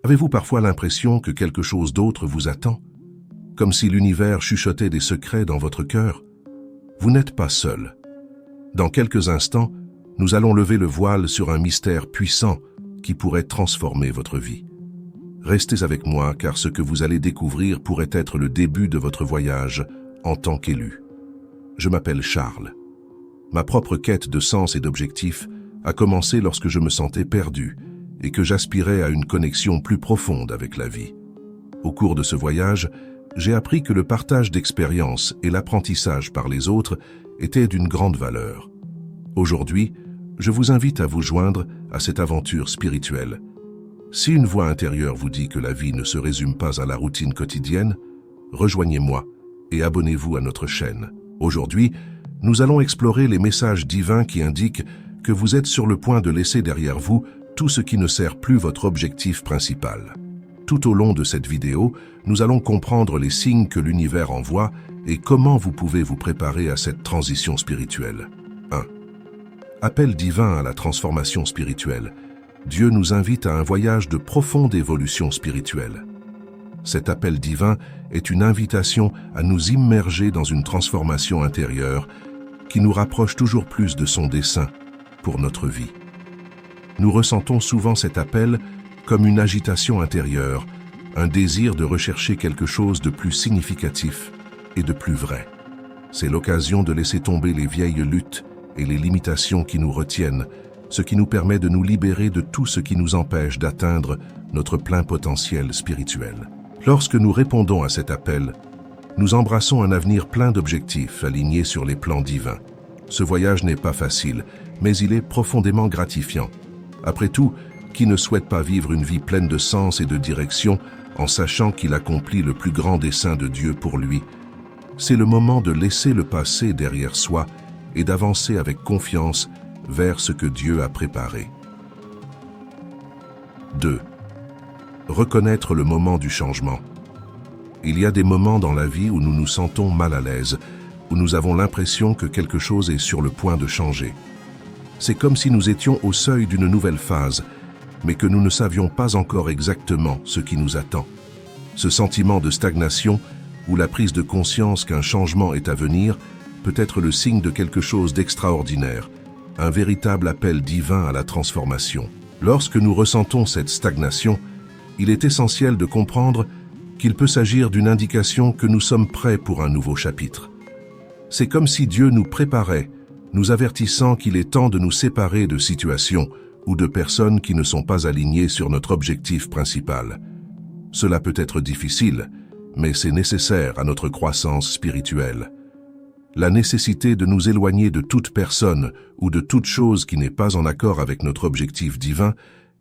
Avez-vous parfois l'impression que quelque chose d'autre vous attend? Comme si l'univers chuchotait des secrets dans votre cœur? Vous n'êtes pas seul. Dans quelques instants, nous allons lever le voile sur un mystère puissant qui pourrait transformer votre vie. Restez avec moi car ce que vous allez découvrir pourrait être le début de votre voyage en tant qu'élu. Je m'appelle Charles. Ma propre quête de sens et d'objectifs a commencé lorsque je me sentais perdu et que j'aspirais à une connexion plus profonde avec la vie. Au cours de ce voyage, j'ai appris que le partage d'expériences et l'apprentissage par les autres étaient d'une grande valeur. Aujourd'hui, je vous invite à vous joindre à cette aventure spirituelle. Si une voix intérieure vous dit que la vie ne se résume pas à la routine quotidienne, rejoignez-moi et abonnez-vous à notre chaîne. Aujourd'hui, nous allons explorer les messages divins qui indiquent que vous êtes sur le point de laisser derrière vous tout ce qui ne sert plus votre objectif principal. Tout au long de cette vidéo, nous allons comprendre les signes que l'univers envoie et comment vous pouvez vous préparer à cette transition spirituelle. 1. Appel divin à la transformation spirituelle. Dieu nous invite à un voyage de profonde évolution spirituelle. Cet appel divin est une invitation à nous immerger dans une transformation intérieure qui nous rapproche toujours plus de son dessein pour notre vie. Nous ressentons souvent cet appel comme une agitation intérieure, un désir de rechercher quelque chose de plus significatif et de plus vrai. C'est l'occasion de laisser tomber les vieilles luttes et les limitations qui nous retiennent, ce qui nous permet de nous libérer de tout ce qui nous empêche d'atteindre notre plein potentiel spirituel. Lorsque nous répondons à cet appel, nous embrassons un avenir plein d'objectifs alignés sur les plans divins. Ce voyage n'est pas facile, mais il est profondément gratifiant. Après tout, qui ne souhaite pas vivre une vie pleine de sens et de direction en sachant qu'il accomplit le plus grand dessein de Dieu pour lui? C'est le moment de laisser le passé derrière soi et d'avancer avec confiance vers ce que Dieu a préparé. 2. Reconnaître le moment du changement. Il y a des moments dans la vie où nous nous sentons mal à l'aise, où nous avons l'impression que quelque chose est sur le point de changer. C'est comme si nous étions au seuil d'une nouvelle phase, mais que nous ne savions pas encore exactement ce qui nous attend. Ce sentiment de stagnation, ou la prise de conscience qu'un changement est à venir, peut être le signe de quelque chose d'extraordinaire, un véritable appel divin à la transformation. Lorsque nous ressentons cette stagnation, il est essentiel de comprendre qu'il peut s'agir d'une indication que nous sommes prêts pour un nouveau chapitre. C'est comme si Dieu nous préparait, nous avertissant qu'il est temps de nous séparer de situations ou de personnes qui ne sont pas alignées sur notre objectif principal. Cela peut être difficile, mais c'est nécessaire à notre croissance spirituelle. La nécessité de nous éloigner de toute personne ou de toute chose qui n'est pas en accord avec notre objectif divin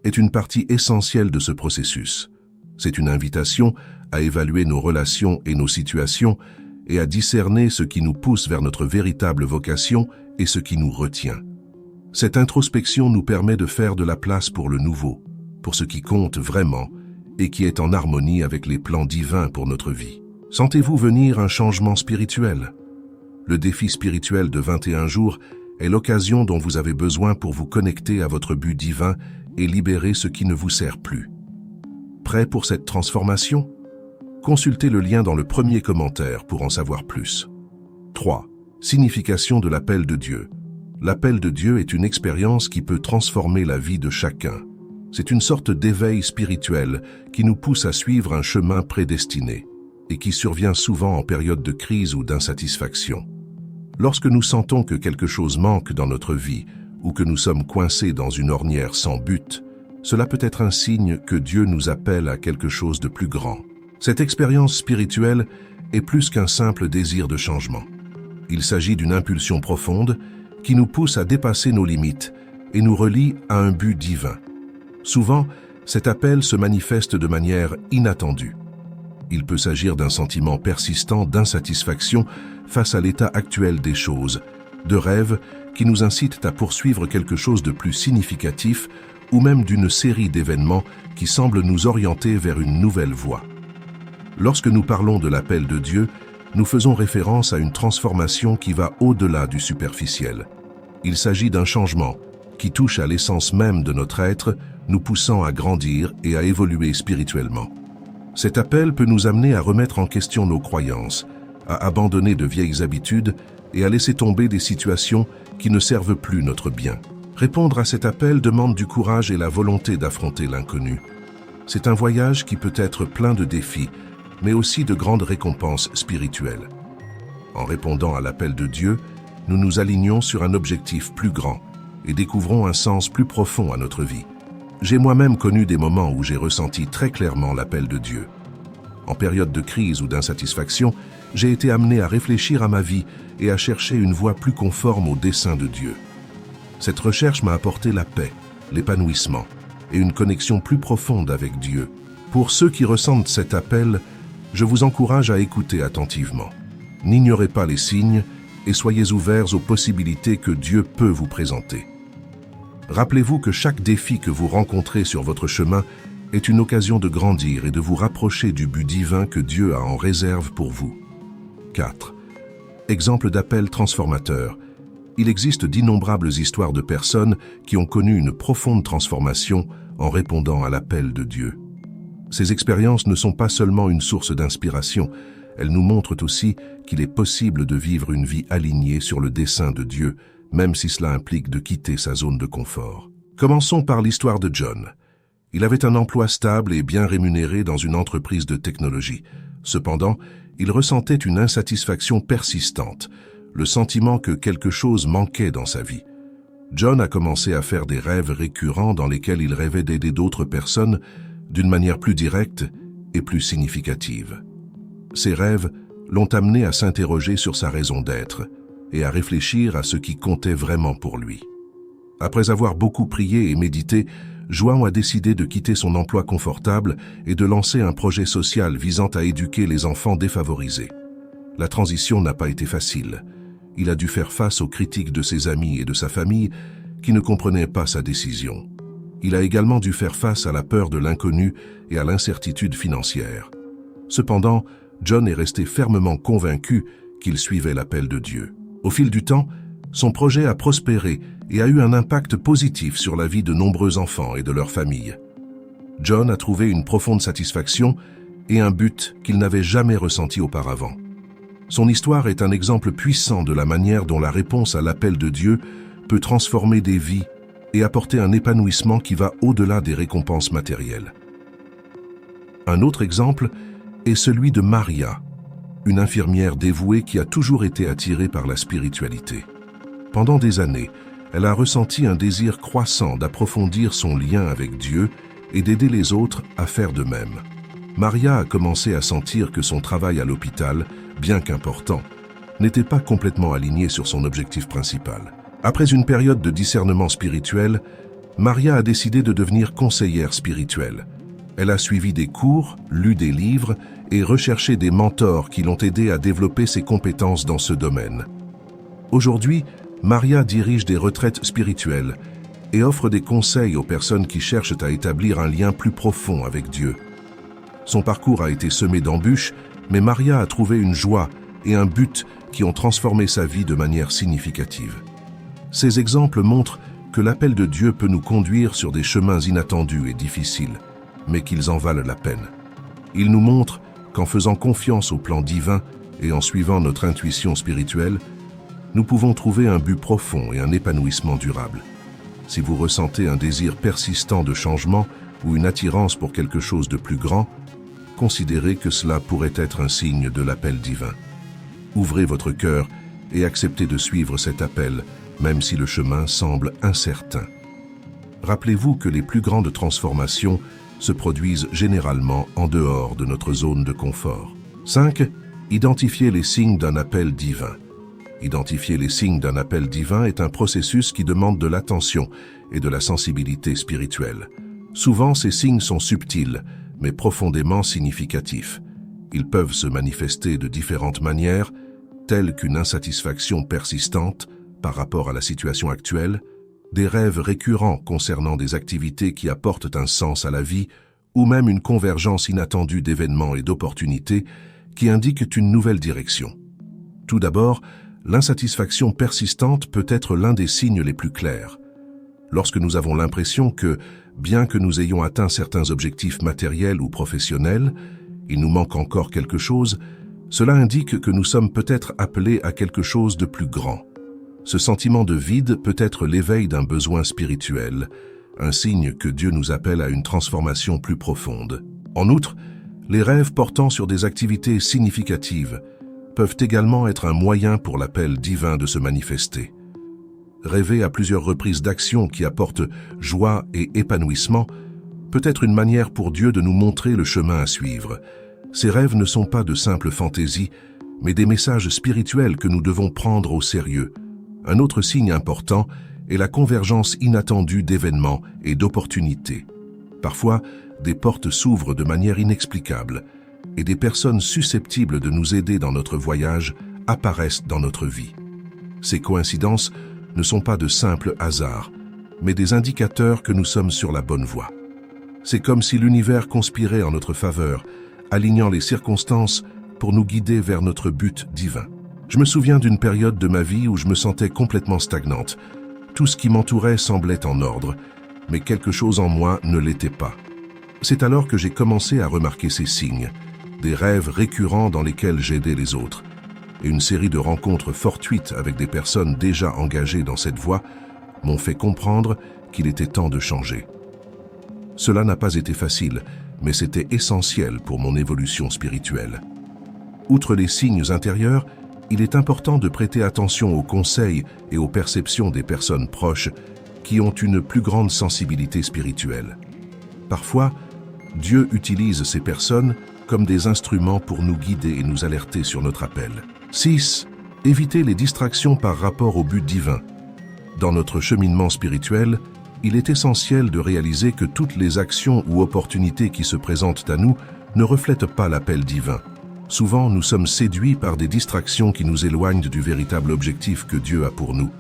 est une partie essentielle de ce processus. C'est une invitation à évaluer nos relations et nos situations et à discerner ce qui nous pousse vers notre véritable vocation et ce qui nous retient. Cette introspection nous permet de faire de la place pour le nouveau, pour ce qui compte vraiment et qui est en harmonie avec les plans divins pour notre vie. Sentez-vous venir un changement spirituel? Le défi spirituel de 21 jours est l'occasion dont vous avez besoin pour vous connecter à votre but divin et libérer ce qui ne vous sert plus. Prêt pour cette transformation? Consultez le lien dans le premier commentaire pour en savoir plus. 3. Signification de l'appel de Dieu. L'appel de Dieu est une expérience qui peut transformer la vie de chacun. C'est une sorte d'éveil spirituel qui nous pousse à suivre un chemin prédestiné et qui survient souvent en période de crise ou d'insatisfaction. Lorsque nous sentons que quelque chose manque dans notre vie ou que nous sommes coincés dans une ornière sans but, cela peut être un signe que Dieu nous appelle à quelque chose de plus grand. Cette expérience spirituelle est plus qu'un simple désir de changement. Il s'agit d'une impulsion profonde qui nous pousse à dépasser nos limites et nous relie à un but divin. Souvent, cet appel se manifeste de manière inattendue. Il peut s'agir d'un sentiment persistant d'insatisfaction face à l'état actuel des choses, de rêves qui nous incitent à poursuivre quelque chose de plus significatif ou même d'une série d'événements qui semblent nous orienter vers une nouvelle voie. Lorsque nous parlons de l'appel de Dieu, nous faisons référence à une transformation qui va au-delà du superficiel. Il s'agit d'un changement qui touche à l'essence même de notre être nous poussant à grandir et à évoluer spirituellement. Cet appel peut nous amener à remettre en question nos croyances, à abandonner de vieilles habitudes et à laisser tomber des situations qui ne servent plus notre bien. Répondre à cet appel demande du courage et la volonté d'affronter l'inconnu. C'est un voyage qui peut être plein de défis, mais aussi de grandes récompenses spirituelles. En répondant à l'appel de Dieu, nous nous alignons sur un objectif plus grand et découvrons un sens plus profond à notre vie. J'ai moi-même connu des moments où j'ai ressenti très clairement l'appel de Dieu. En période de crise ou d'insatisfaction, j'ai été amené à réfléchir à ma vie et à chercher une voie plus conforme au dessein de Dieu. Cette recherche m'a apporté la paix, l'épanouissement et une connexion plus profonde avec Dieu. Pour ceux qui ressentent cet appel, je vous encourage à écouter attentivement. N'ignorez pas les signes et soyez ouverts aux possibilités que Dieu peut vous présenter. Rappelez-vous que chaque défi que vous rencontrez sur votre chemin est une occasion de grandir et de vous rapprocher du but divin que Dieu a en réserve pour vous. 4. Exemple d'appel transformateur. Il existe d'innombrables histoires de personnes qui ont connu une profonde transformation en répondant à l'appel de Dieu. Ces expériences ne sont pas seulement une source d'inspiration, elles nous montrent aussi qu'il est possible de vivre une vie alignée sur le dessein de Dieu, même si cela implique de quitter sa zone de confort. Commençons par l'histoire de John. Il avait un emploi stable et bien rémunéré dans une entreprise de technologie. Cependant, il ressentait une insatisfaction persistante, le sentiment que quelque chose manquait dans sa vie. John a commencé à faire des rêves récurrents dans lesquels il rêvait d'aider d'autres personnes d'une manière plus directe et plus significative. Ces rêves l'ont amené à s'interroger sur sa raison d'être et à réfléchir à ce qui comptait vraiment pour lui. Après avoir beaucoup prié et médité, João a décidé de quitter son emploi confortable et de lancer un projet social visant à éduquer les enfants défavorisés. La transition n'a pas été facile. Il a dû faire face aux critiques de ses amis et de sa famille qui ne comprenaient pas sa décision. Il a également dû faire face à la peur de l'inconnu et à l'incertitude financière. Cependant, John est resté fermement convaincu qu'il suivait l'appel de Dieu. Au fil du temps, son projet a prospéré et a eu un impact positif sur la vie de nombreux enfants et de leurs familles. John a trouvé une profonde satisfaction et un but qu'il n'avait jamais ressenti auparavant. Son histoire est un exemple puissant de la manière dont la réponse à l'appel de Dieu peut transformer des vies et apporter un épanouissement qui va au-delà des récompenses matérielles. Un autre exemple est celui de Maria, une infirmière dévouée qui a toujours été attirée par la spiritualité. Pendant des années, elle a ressenti un désir croissant d'approfondir son lien avec Dieu et d'aider les autres à faire de même. Maria a commencé à sentir que son travail à l'hôpital, bien qu'important, n'était pas complètement aligné sur son objectif principal. Après une période de discernement spirituel, Maria a décidé de devenir conseillère spirituelle. Elle a suivi des cours, lu des livres et recherché des mentors qui l'ont aidé à développer ses compétences dans ce domaine. Aujourd'hui, Maria dirige des retraites spirituelles et offre des conseils aux personnes qui cherchent à établir un lien plus profond avec Dieu. Son parcours a été semé d'embûches, mais Maria a trouvé une joie et un but qui ont transformé sa vie de manière significative. Ces exemples montrent que l'appel de Dieu peut nous conduire sur des chemins inattendus et difficiles, mais qu'ils en valent la peine. Il nous montre qu'en faisant confiance au plan divin et en suivant notre intuition spirituelle, nous pouvons trouver un but profond et un épanouissement durable. Si vous ressentez un désir persistant de changement ou une attirance pour quelque chose de plus grand, considérez que cela pourrait être un signe de l'appel divin. Ouvrez votre cœur et acceptez de suivre cet appel, même si le chemin semble incertain. Rappelez-vous que les plus grandes transformations se produisent généralement en dehors de notre zone de confort. 5. Identifiez les signes d'un appel divin. Identifier les signes d'un appel divin est un processus qui demande de l'attention et de la sensibilité spirituelle. Souvent, ces signes sont subtils, mais profondément significatifs. Ils peuvent se manifester de différentes manières, telles qu'une insatisfaction persistante par rapport à la situation actuelle, des rêves récurrents concernant des activités qui apportent un sens à la vie, ou même une convergence inattendue d'événements et d'opportunités qui indiquent une nouvelle direction. Tout d'abord, l'insatisfaction persistante peut être l'un des signes les plus clairs. Lorsque nous avons l'impression que, bien que nous ayons atteint certains objectifs matériels ou professionnels, il nous manque encore quelque chose, cela indique que nous sommes peut-être appelés à quelque chose de plus grand. Ce sentiment de vide peut être l'éveil d'un besoin spirituel, un signe que Dieu nous appelle à une transformation plus profonde. En outre, les rêves portant sur des activités significatives peuvent également être un moyen pour l'appel divin de se manifester. Rêver à plusieurs reprises d'actions qui apportent joie et épanouissement peut être une manière pour Dieu de nous montrer le chemin à suivre. Ces rêves ne sont pas de simples fantaisies, mais des messages spirituels que nous devons prendre au sérieux. Un autre signe important est la convergence inattendue d'événements et d'opportunités. Parfois, des portes s'ouvrent de manière inexplicable et des personnes susceptibles de nous aider dans notre voyage apparaissent dans notre vie. Ces coïncidences ne sont pas de simples hasards, mais des indicateurs que nous sommes sur la bonne voie. C'est comme si l'univers conspirait en notre faveur, alignant les circonstances pour nous guider vers notre but divin. Je me souviens d'une période de ma vie où je me sentais complètement stagnante. Tout ce qui m'entourait semblait en ordre, mais quelque chose en moi ne l'était pas. C'est alors que j'ai commencé à remarquer ces signes, des rêves récurrents dans lesquels j'aidais les autres, et une série de rencontres fortuites avec des personnes déjà engagées dans cette voie m'ont fait comprendre qu'il était temps de changer. Cela n'a pas été facile, mais c'était essentiel pour mon évolution spirituelle. Outre les signes intérieurs, il est important de prêter attention aux conseils et aux perceptions des personnes proches qui ont une plus grande sensibilité spirituelle. Parfois, Dieu utilise ces personnes comme des instruments pour nous guider et nous alerter sur notre appel. 6. Éviter les distractions par rapport au but divin. Dans notre cheminement spirituel, il est essentiel de réaliser que toutes les actions ou opportunités qui se présentent à nous ne reflètent pas l'appel divin. Souvent, nous sommes séduits par des distractions qui nous éloignent du véritable objectif que Dieu a pour nous.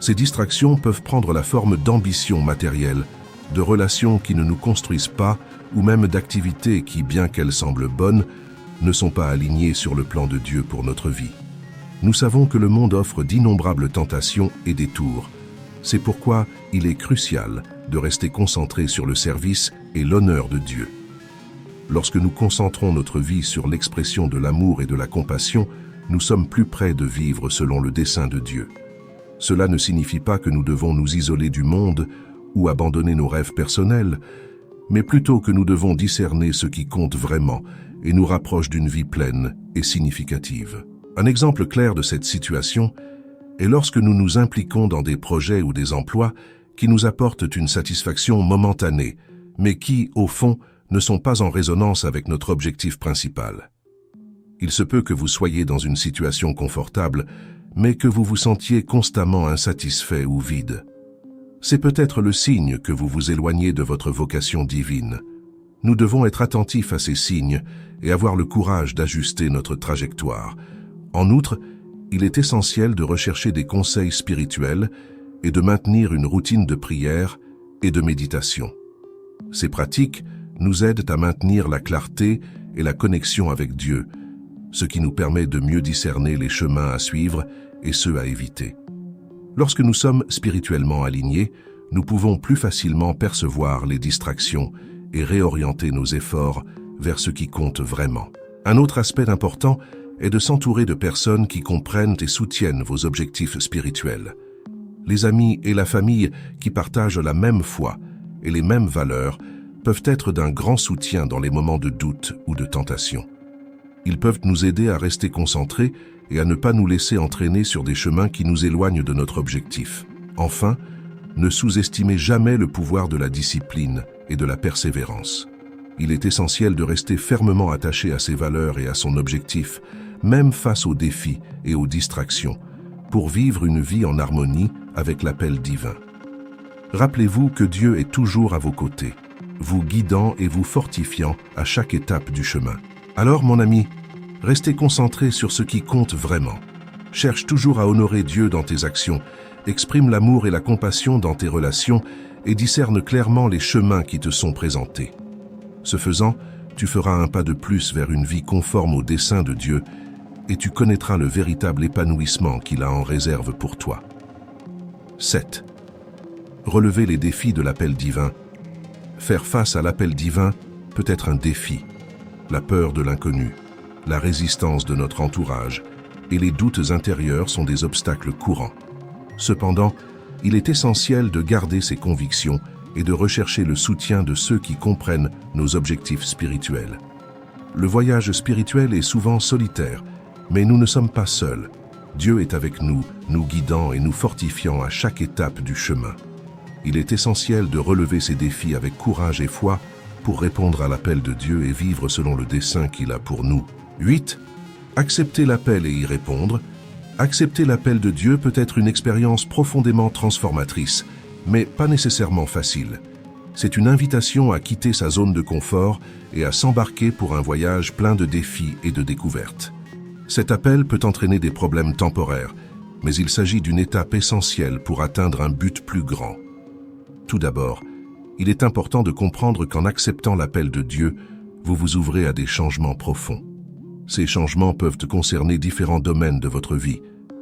Ces distractions peuvent prendre la forme d'ambitions matérielles, de relations qui ne nous construisent pas ou même d'activités qui, bien qu'elles semblent bonnes, ne sont pas alignées sur le plan de Dieu pour notre vie. Nous savons que le monde offre d'innombrables tentations et détours. C'est pourquoi il est crucial de rester concentré sur le service et l'honneur de Dieu. Lorsque nous concentrons notre vie sur l'expression de l'amour et de la compassion, nous sommes plus près de vivre selon le dessein de Dieu. Cela ne signifie pas que nous devons nous isoler du monde ou abandonner nos rêves personnels, mais plutôt que nous devons discerner ce qui compte vraiment et nous rapproche d'une vie pleine et significative. Un exemple clair de cette situation est lorsque nous nous impliquons dans des projets ou des emplois qui nous apportent une satisfaction momentanée, mais qui, au fond, ne sont pas en résonance avec notre objectif principal. Il se peut que vous soyez dans une situation confortable, mais que vous vous sentiez constamment insatisfait ou vide. C'est peut-être le signe que vous vous éloignez de votre vocation divine. Nous devons être attentifs à ces signes et avoir le courage d'ajuster notre trajectoire. En outre, il est essentiel de rechercher des conseils spirituels et de maintenir une routine de prière et de méditation. Ces pratiques nous aident à maintenir la clarté et la connexion avec Dieu, ce qui nous permet de mieux discerner les chemins à suivre et ceux à éviter. Lorsque nous sommes spirituellement alignés, nous pouvons plus facilement percevoir les distractions et réorienter nos efforts vers ce qui compte vraiment. Un autre aspect important est de s'entourer de personnes qui comprennent et soutiennent vos objectifs spirituels. Les amis et la famille qui partagent la même foi et les mêmes valeurs peuvent être d'un grand soutien dans les moments de doute ou de tentation. Ils peuvent nous aider à rester concentrés et à ne pas nous laisser entraîner sur des chemins qui nous éloignent de notre objectif. Enfin, ne sous-estimez jamais le pouvoir de la discipline et de la persévérance. Il est essentiel de rester fermement attaché à ses valeurs et à son objectif, même face aux défis et aux distractions, pour vivre une vie en harmonie avec l'appel divin. Rappelez-vous que Dieu est toujours à vos côtés, vous guidant et vous fortifiant à chaque étape du chemin. Alors, mon ami, restez concentré sur ce qui compte vraiment. Cherche toujours à honorer Dieu dans tes actions, exprime l'amour et la compassion dans tes relations et discerne clairement les chemins qui te sont présentés. Ce faisant, tu feras un pas de plus vers une vie conforme au dessein de Dieu et tu connaîtras le véritable épanouissement qu'il a en réserve pour toi. 7. Relevez les défis de l'appel divin. Faire face à l'appel divin peut être un défi. La peur de l'inconnu, la résistance de notre entourage et les doutes intérieurs sont des obstacles courants. Cependant, il est essentiel de garder ses convictions et de rechercher le soutien de ceux qui comprennent nos objectifs spirituels. Le voyage spirituel est souvent solitaire, mais nous ne sommes pas seuls. Dieu est avec nous, nous guidant et nous fortifiant à chaque étape du chemin. Il est essentiel de relever ces défis avec courage et foi pour répondre à l'appel de Dieu et vivre selon le dessein qu'il a pour nous. 8. Accepter l'appel et y répondre. Accepter l'appel de Dieu peut être une expérience profondément transformatrice, mais pas nécessairement facile. C'est une invitation à quitter sa zone de confort et à s'embarquer pour un voyage plein de défis et de découvertes. Cet appel peut entraîner des problèmes temporaires, mais il s'agit d'une étape essentielle pour atteindre un but plus grand. Tout d'abord, il est important de comprendre qu'en acceptant l'appel de Dieu, vous vous ouvrez à des changements profonds. Ces changements peuvent concerner différents domaines de votre vie,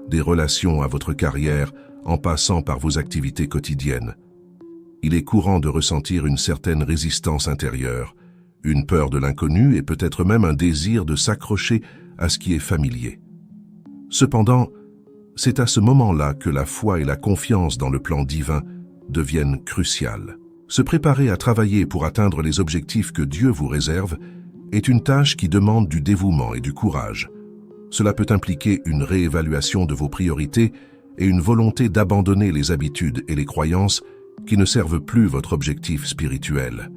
des relations à votre carrière, en passant par vos activités quotidiennes. Il est courant de ressentir une certaine résistance intérieure, une peur de l'inconnu et peut-être même un désir de s'accrocher à ce qui est familier. Cependant, c'est à ce moment-là que la foi et la confiance dans le plan divin deviennent cruciales. Se préparer à travailler pour atteindre les objectifs que Dieu vous réserve est une tâche qui demande du dévouement et du courage. Cela peut impliquer une réévaluation de vos priorités et une volonté d'abandonner les habitudes et les croyances qui ne servent plus votre objectif spirituel.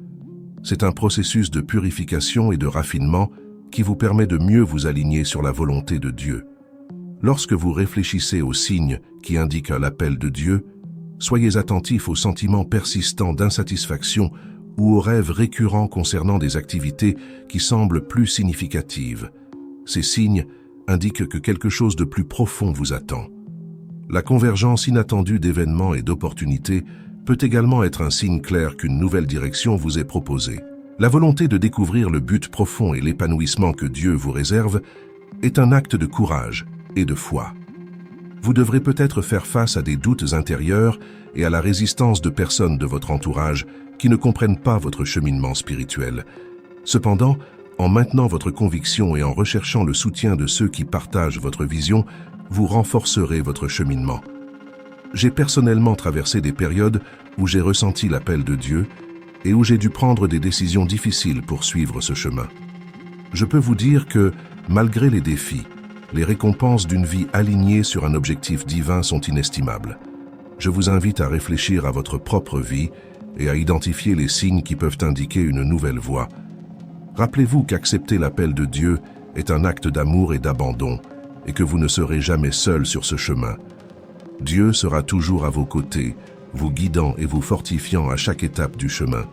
C'est un processus de purification et de raffinement qui vous permet de mieux vous aligner sur la volonté de Dieu. Lorsque vous réfléchissez aux signes qui indiquent l'appel de Dieu, soyez attentifs aux sentiments persistants d'insatisfaction ou aux rêves récurrents concernant des activités qui semblent plus significatives. Ces signes indiquent que quelque chose de plus profond vous attend. La convergence inattendue d'événements et d'opportunités peut également être un signe clair qu'une nouvelle direction vous est proposée. La volonté de découvrir le but profond et l'épanouissement que Dieu vous réserve est un acte de courage et de foi. Vous devrez peut-être faire face à des doutes intérieurs et à la résistance de personnes de votre entourage qui ne comprennent pas votre cheminement spirituel. Cependant, en maintenant votre conviction et en recherchant le soutien de ceux qui partagent votre vision, vous renforcerez votre cheminement. J'ai personnellement traversé des périodes où j'ai ressenti l'appel de Dieu et où j'ai dû prendre des décisions difficiles pour suivre ce chemin. Je peux vous dire que, malgré les défis, les récompenses d'une vie alignée sur un objectif divin sont inestimables. Je vous invite à réfléchir à votre propre vie et à identifier les signes qui peuvent indiquer une nouvelle voie. Rappelez-vous qu'accepter l'appel de Dieu est un acte d'amour et d'abandon, et que vous ne serez jamais seul sur ce chemin. Dieu sera toujours à vos côtés, vous guidant et vous fortifiant à chaque étape du chemin.